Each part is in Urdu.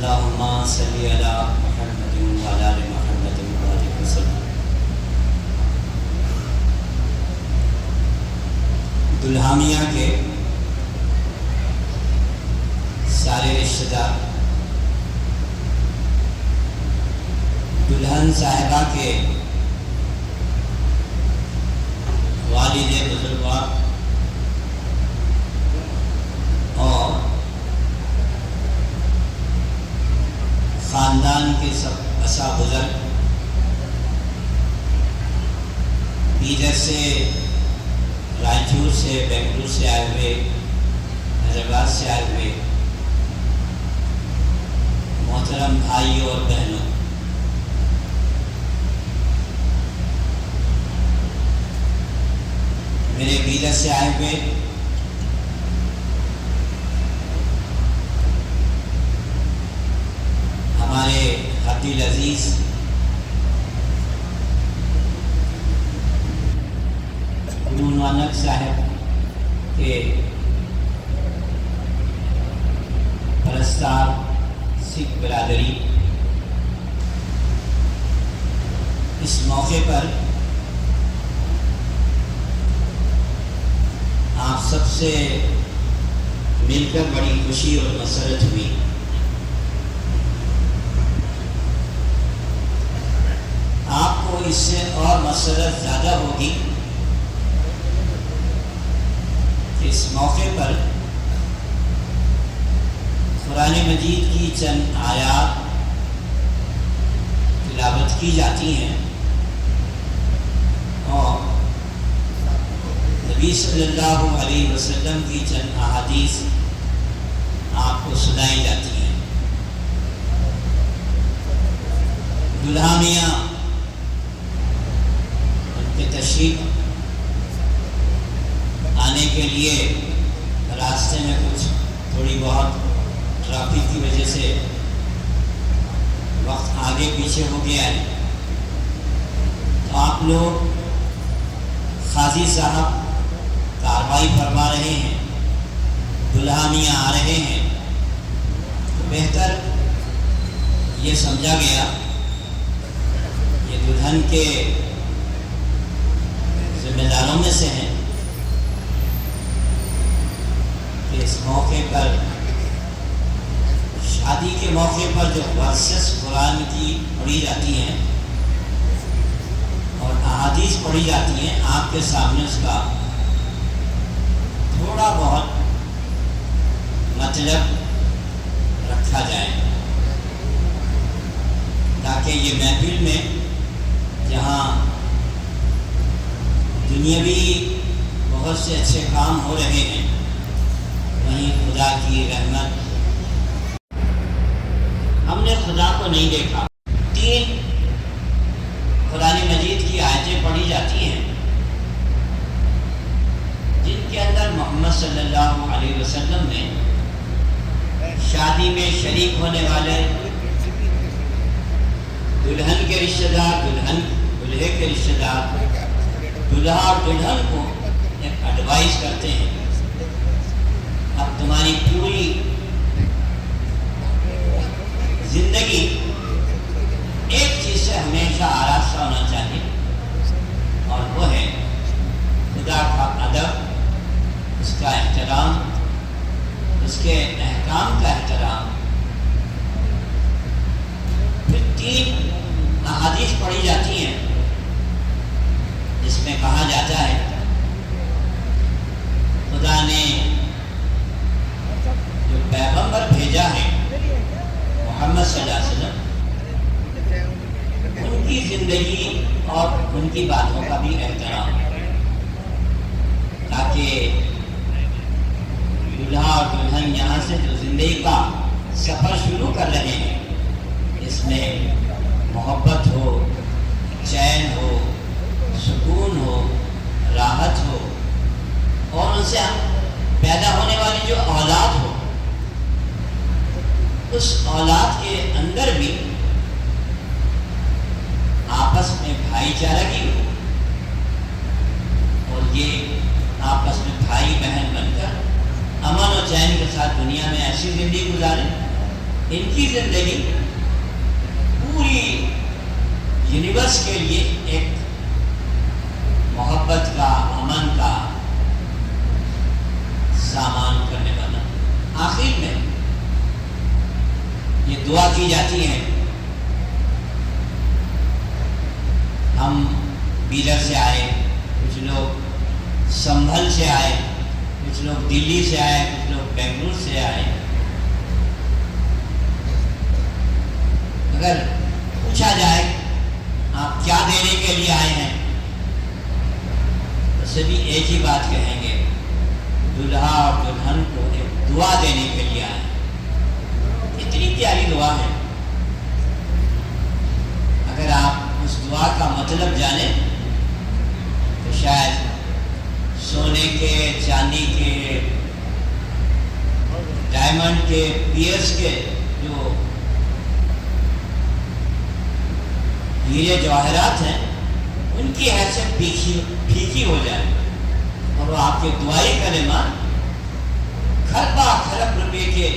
اللہم صلی علی محمد وعلی آل محمد وبارک وسلم۔ دلہانیہ کے سارے رشتہ دار، دلہن صاحبہ کے والد بزرگوار اور خاندان کے سب اسا بزرگ، بیدر سے، رائچور سے، بنگلور سے آئے ہوئے، حیدرآباد سے آئے ہوئے محترم بھائیوں اور بہنوں، میرے بیدر سے آئے ہوئے ہمارے حدیل عزیز گرو نانک صاحب کے پرستار سکھ برادری، اس موقع پر آپ سب سے مل کر بڑی خوشی اور مسرت ہوئی۔ آپ کو اس سے اور مسرت زیادہ ہوگی کہ اس موقع پر قرآن مجید کی چند آیات تلاوت کی جاتی ہیں اور نبی صلی اللہ علیہ وسلم کی چند احادیث آپ کو سنائی جاتی ہیں۔ دلہا میاں ان کے تشریف آنے کے لیے راستے میں کچھ تھوڑی بہت ٹریفک کی وجہ سے وقت آگے پیچھے ہو گیا ہے، تو آپ لوگ قاضی صاحب کارروائی فرما رہے ہیں، دلہا میاں آ رہے ہیں، تو بہتر یہ سمجھا گیا یہ دلہن کے ذمہ داروں میں سے ہیں کہ اس موقع پر، شادی کے موقع پر جو ورسز قرآن کی پڑھی جاتی ہیں اور احادیث پڑھی جاتی ہیں، آپ کے سامنے اس کا تھوڑا بہت مطلب رکھا جائے، تاکہ یہ محفل میں جہاں دنیاوی بہت سے اچھے کام ہو رہے ہیں، وہیں خدا کی رحمت، ہم نے خدا کو نہیں دیکھا۔ 3 قرآن مجید کی آیتیں پڑھی جاتی ہیں جن کے اندر محمد صلی اللہ علیہ وسلم نے شادی میں شریک ہونے والے دلہن کے رشتہ دار، دلہے کے رشتہ دار، دلہا اور دلہن کو ایک ایڈوائز کرتے ہیں، اب تمہاری پوری زندگی ایک چیز سے ہمیشہ آراستہ ہونا چاہیے، اور وہ ہے خدا کا ادب، اس کا احترام، اس کے احکام کا احترام۔ پھر 3 احادیث پڑھی جاتی ہیں جس میں کہا جاتا ہے خدا نے جو پیغمبر بھیجا ہے محمد صلی اللہ علیہ وسلم، ان کی زندگی اور ان کی باتوں کا بھی احترام، تاکہ دلہا اور دلہن یہاں سے جو زندگی کا سفر شروع کر رہے ہیں، اس میں محبت ہو، چین ہو، سکون ہو، راحت ہو، اور ان سے پیدا ہونے والی جو اولاد ہو، اس اولاد کے اندر بھی آپس میں بھائی چارگی ہو، اور یہ آپس میں بھائی بہن بن کر امن و چین کے ساتھ دنیا میں ایسی زندگی گزاریں ان کی زندگی پوری یونیورس کے لیے ایک محبت کا، امن کا سامان کرنے والا. آخر میں یہ دعا کی جاتی ہے. ہم بیدر سے آئے، کچھ لوگ سنبھل سے آئے، کچھ لوگ دلی سے آئے، کچھ لوگ بنگلور سے آئے. اگر پوچھا جائے آپ کیا دینے کے لیے آئے ہیں تو سبھی ایک ہی بات کہیں گے، دلہا اور دلہن کو ایک دعا دینے کے لیے آئے ہیں. اتنی پیاری دعا ہے. اگر آپ اس دعا کا مطلب جانیں تو شاید سونے کے، چاندی کے، ڈائمنڈ کے، پیئرس کے جو ہیرے جواہرات ہیں ان کی حیثیت پھیکی ہو جائے اور وہ آپ کے دعائی کلمات کھربا کھرب روپے کے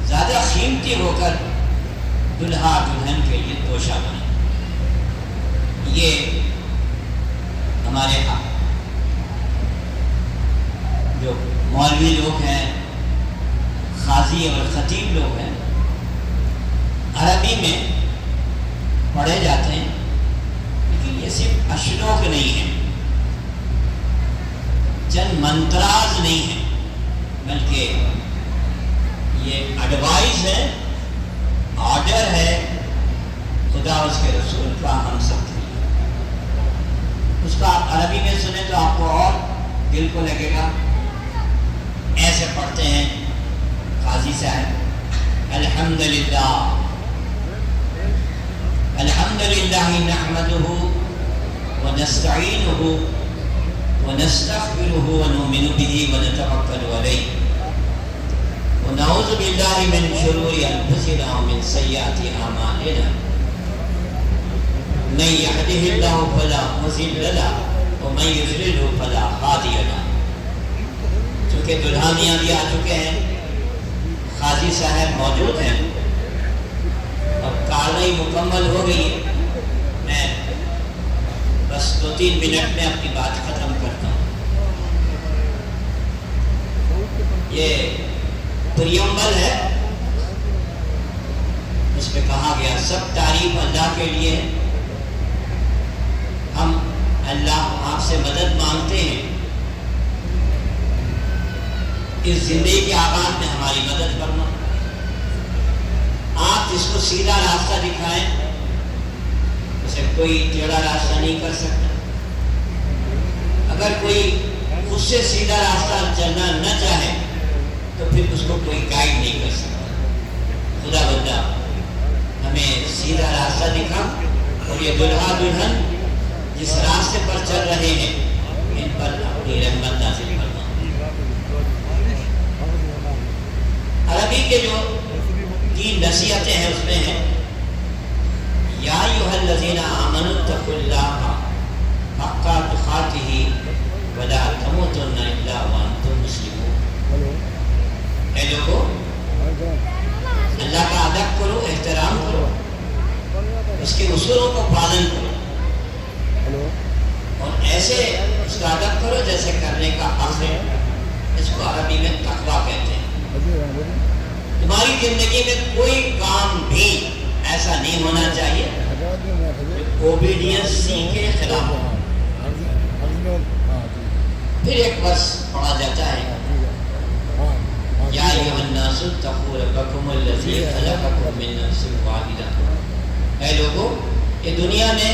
زیادہ قیمتی ہو کر دلہا دلہن کے لیے توشہ بنے. یہ ہمارے جو مولوی لوگ ہیں، قاضی اور خطیب لوگ ہیں، عربی میں پڑھے جاتے ہیں، لیکن یہ صرف اشلوک نہیں ہے، چند منتراز نہیں ہیں، بلکہ یہ ایڈوائز ہے، آرڈر ہے خدا اس کے رسول کا ہم سب کے لیے. اس کا آپ عربی میں سنیں تو آپ کو اور دل کو لگے گا. ایسے پڑھتے ہیں قاضی صاحب، الحمدللہ الحمدللہ نحمدہ ونستعینہ ونستغفرہ ونؤمن بہ ونتوکل علیہ ونعوذ باللہ من شرور انفسنا ومن سیئات اعمالنا من یہدہ اللہ فلا مضل لہ ومن یضللہ فلا ہادی لہ. چونکہ دلہا میاں بھی آ چکے ہیں، قاضی صاحب موجود ہیں اور کاروائی مکمل ہو گئی ہے، میں بس 2-3 منٹ میں اپنی بات ختم کرتا ہوں. یہ پریمبل ہے، اس پہ کہا گیا سب تعریف اللہ کے لیے ہے. ہم اللہ آپ سے مدد مانگتے ہیں، اس زندگی کے آغاز میں ہماری مدد کرنا. آپ جس کو سیدھا راستہ دکھائیں اسے کوئی ٹیڑھا راستہ نہیں کر سکتا. اگر کوئی اس سے سیدھا راستہ چلنا نہ چاہے تو پھر اس کو کوئی گائیڈ نہیں کر سکتا. خدا بندہ ہمیں سیدھا راستہ دکھا اور یہ دلہا دلہن جس راستے پر چل رہے ہیں ان پر اپنی رحمت نازل کرنا. عربی کے جو 3 نصیحتیں ہیں اس میں ہیں یا ایھا الذین آمنوا اتقوا اللہ حق تقاتہ ولا تموتن الا وانتم مسلمون. اے لوگوں، اللہ کا ادب کرو، احترام کرو، اس کے اصولوں کو پالن کرو اور ایسے اس کا ادب کرو جیسے کرنے کا حق ہے. اس کو عربی میں تقویٰ کہتے ہیں. تمہاری زندگی میں کوئی کام بھی ایسا نہیں ہونا چاہیے جو اوبیڈینسی کے خلاف ہو. پھر ایک ورس پڑھا جاتا ہے یا ایھا الناس اتقوا ربکم الذی خلقکم من نفس واحدہ. اے لوگوں، یہ دنیا میں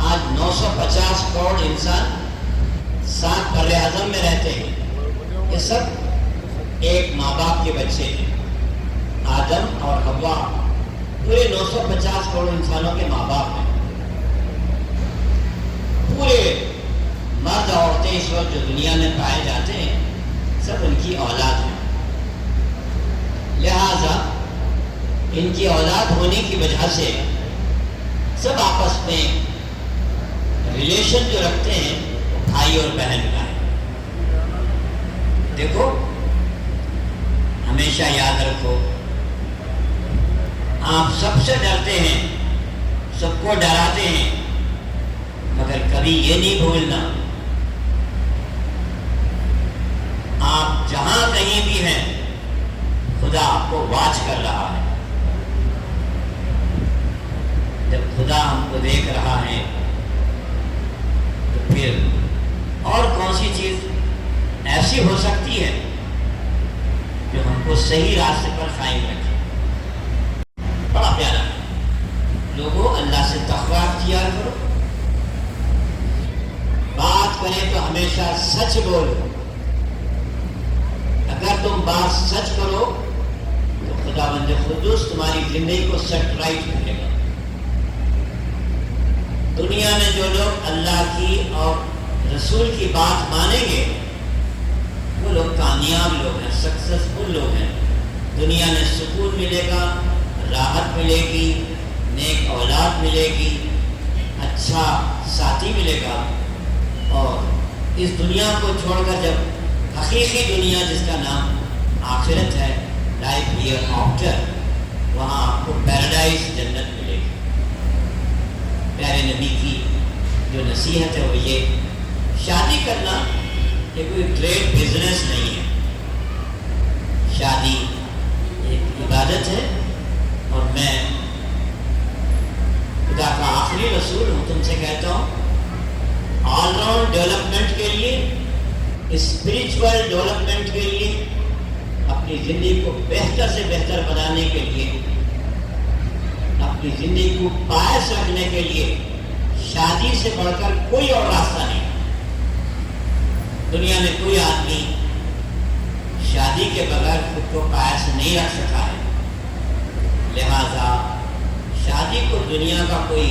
آج 950 کروڑ انسان 7 بر اعظم میں رہتے ہیں. یہ سب ایک ماں باپ کے بچے ہیں. آدم اور حوا پورے 950 کروڑ انسانوں کے ماں باپ ہیں. پورے مرد عورتیں اس وقت جو دنیا میں پائے جاتے ہیں سب ان کی اولاد ہیں. لہذا ان کی اولاد ہونے کی وجہ سے سب آپس میں ریلیشن جو رکھتے ہیں بھائی اور بہن کا ہے. دیکھو، ہمیشہ یاد رکھو آپ سب سے ڈرتے ہیں، سب کو ڈراتے ہیں، مگر کبھی یہ نہیں بھولنا آپ جہاں کہیں بھی ہیں خدا آپ کو واچ کر رہا ہے۔ جب خدا ہم کو دیکھ رہا ہے تو پھر اور کون سی چیز ایسی ہو سکتی ہے جو ہم کو صحیح راستے پر قائم رکھے۔ بڑا پیارا لوگوں، اللہ سے تقویٰ اختیار کرو، بات کریں تو ہمیشہ سچ بولو۔ اگر تم بات سچ کرو تو خداوند قدوس تمہاری زندگی کو سیٹ رائٹ کرے گا۔ دنیا میں جو لوگ اللہ کی اور رسول کی بات مانیں گے وہ لوگ کامیاب لوگ ہیں، سکسیسفل لوگ ہیں۔ دنیا میں سکون ملے گا، راحت ملے گی، نیک اولاد ملے گی، اچھا ساتھی ملے گا، اور اس دنیا کو چھوڑ کر جب حقیقی دنیا جس کا نام آخرت ہے، لائف ہیئر آفٹر، وہاں آپ کو پیراڈائز جنت ملے گی۔ پیارے نبی کی جو نصیحت ہے وہ یہ، شادی کرنا یہ کوئی گریٹ بزنس نہیں ہے، شادی ایک عبادت ہے، اور میں خدا کا آخری رسول ہوں، تم سے کہتا ہوں آل راؤنڈ ڈیولپمنٹ کے لیے، اسپرچول ڈیولپمنٹ کے لیے، اپنی زندگی کو بہتر سے بہتر بنانے کے لیے، اپنی زندگی کو پائس رکھنے کے لیے شادی سے بڑھ کر کوئی اور راستہ نہیں۔ دنیا میں کوئی آدمی شادی کے بغیر خود کو پائس نہیں رکھ سکا ہے، لہذا شادی کو دنیا کا کوئی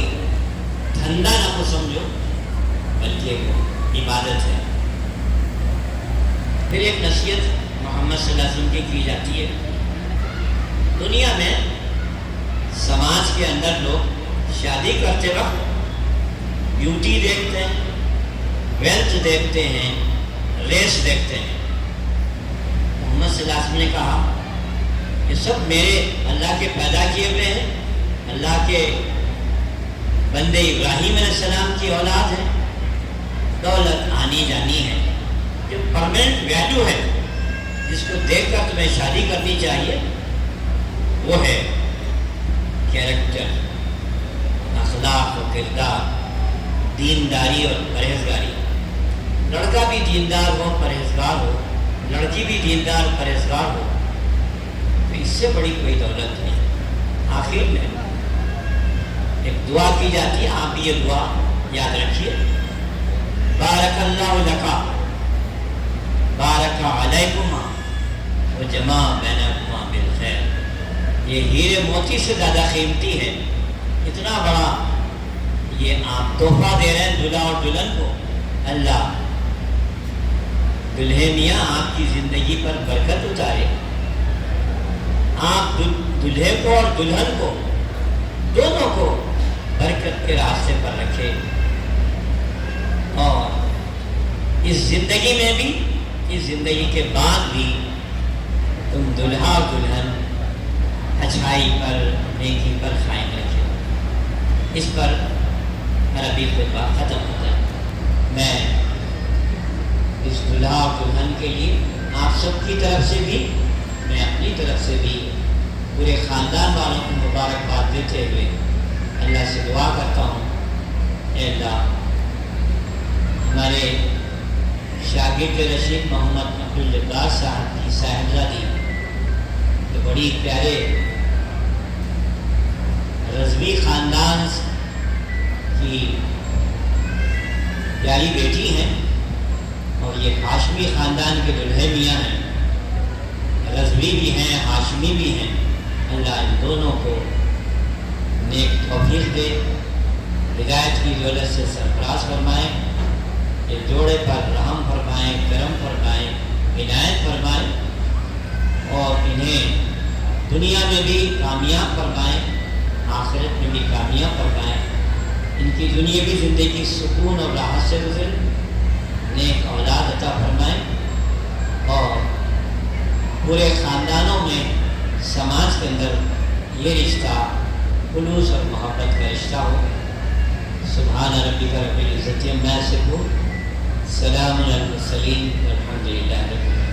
دھندا نہ کو سمجھو، بلکہ وہ عبادت ہے۔ پھر ایک نصیحت محمد صلی اللہ علیہ وسلم کی جاتی ہے، دنیا میں سماج کے اندر لوگ شادی کرتے وقت بیوٹی دیکھتے ہیں، ویلتھ دیکھتے ہیں، ریس دیکھتے ہیں۔ محمد صلی اللہ علیہ وسلم نے کہا یہ سب میرے اللہ کے پیدا کیے ہوئے ہیں، اللہ کے بندے ابراہیم علیہ السلام کی اولاد ہے، دولت آنی جانی ہے، جو پرماننٹ ویلیو ہے جس کو دیکھ کر تمہیں شادی کرنی چاہیے وہ ہے کیریکٹر، اخلاق و کردار، دینداری اور پرہیزگاری۔ لڑکا بھی دیندار ہو، پرہیزگار ہو، لڑکی بھی دیندار پرہیزگار ہو، تو اس سے بڑی کوئی دولت نہیں۔ آخر میں ایک دعا کی جاتی ہے، آپ بھی یہ دعا یاد رکھیے، بارک اللہ لکا بارک علیکما وجمع بینکما بالخیر۔ یہ ہیرے موتی سے زیادہ قیمتی ہے، اتنا بڑا یہ آپ تحفہ دے رہے ہیں دلہا اور دلہن کو۔ اللہ دلہے میاں آپ کی زندگی پر برکت اتارے، آپ دلہے کو اور دلہن کو دونوں کو برکت کے راستے پر رکھے، اور اس زندگی میں بھی، اس زندگی کے بعد بھی تم دلہا اور دلہن اچھائی پر، نیکی پر قائم رکھے۔ اس پر میرا بھی خطبہ ختم ہوتا ہے۔ میں اس دلہا اور دلہن کے لیے آپ سب کی طرف سے بھی، میں اپنی طرف سے بھی پورے خاندان والوں کو مبارکباد دیتے ہوئے اللہ سے دعا کرتا ہوں، اے اللہ ہمارے شاگرد رشید محمد عبدالجبار صاحب کی صاحبزادی جو بڑی پیارے رضوی خاندان کی پیاری بیٹی ہیں، اور یہ ہاشمی خاندان کے دلہے میاں ہیں، رضوی بھی ہیں، ہاشمی بھی ہیں۔ اللہ ان دونوں کو نیک توفیق دے، ہدایت کی دولت سے سرفراز فرمائے، یہ جوڑے پر رحم فرمائے، کرم فرمائے، عنایت فرمائے، اور انہیں دنیا میں بھی کامیاب فرمائے، آخرت میں بھی کامیاب فرمائے۔ ان کی دنیاوی زندگی سکون اور راحت سے گزرے، نیک اولاد عطا فرمائے، اور پورے خاندانوں میں، سماج کے اندر یہ رشتہ خلوص اور محبت کا رشتہ ہو۔ سبحان ربک رب العزت عما یصفون، سلام علی المرسلین والحمد للہ رب العالمین۔